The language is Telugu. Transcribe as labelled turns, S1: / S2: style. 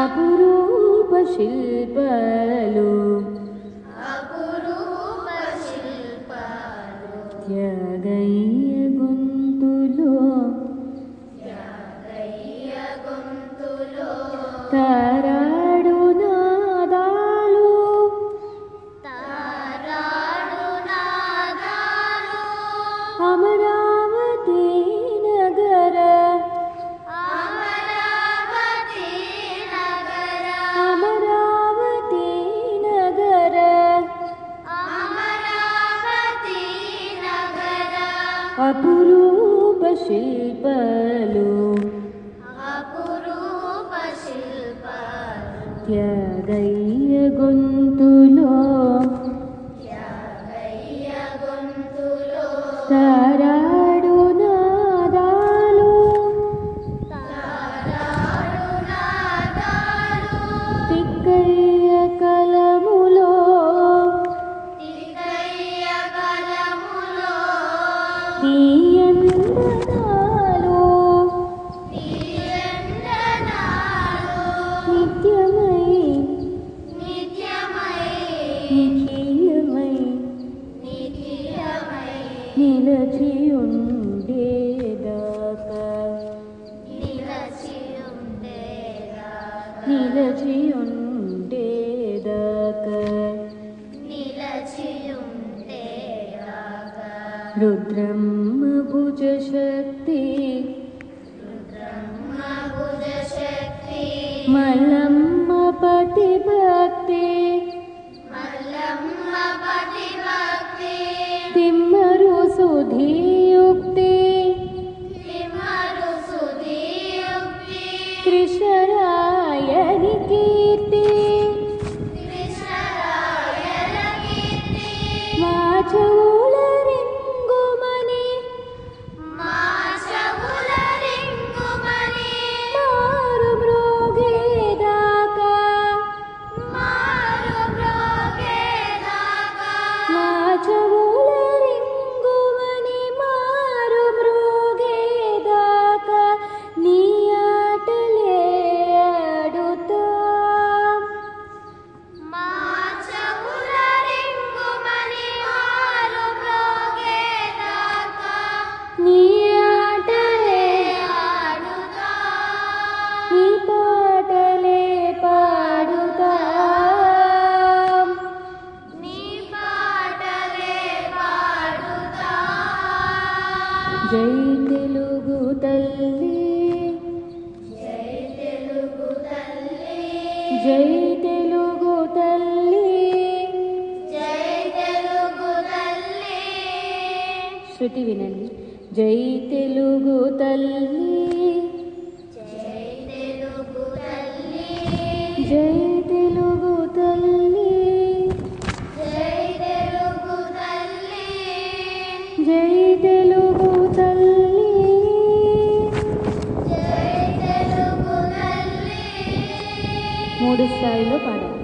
S1: అపురూప శిల్పాలు త్యాగయ్య గొంతులో తారాడు నాదాలు అమరావతి నగర అపురూప శిల్పాలు త్యాగయ్య గొంతులో తారాడు నాదాలు తిక్కయ్య కలములో తీయందనాలు నిత్యమై నిఖిలమై నిలచియుండేదాకా రుద్రమ్మ భుజ శక్తి మల్లమ్మ పతి భక్తి తిమ్మరు సుధీయుక్తి కృష్ణరాయని కీర్తి మా చెవుల రింగుమని మారు మ్రోగేదాకా మా చెవుల రింగుమని మారు మ్రోగేదాకా నీ ఆటలే ఆడుతా నీ ఆటలే నీ పాటలే పాడుతా జై తెలుగు తల్లి జై తెలుగు తల్లి శృతి వినండి జై తెలుగు తల్లి జై తెలుగు తల్లి జై తెలుగు తల్లి 3 స్థాయిలో పాడాలి.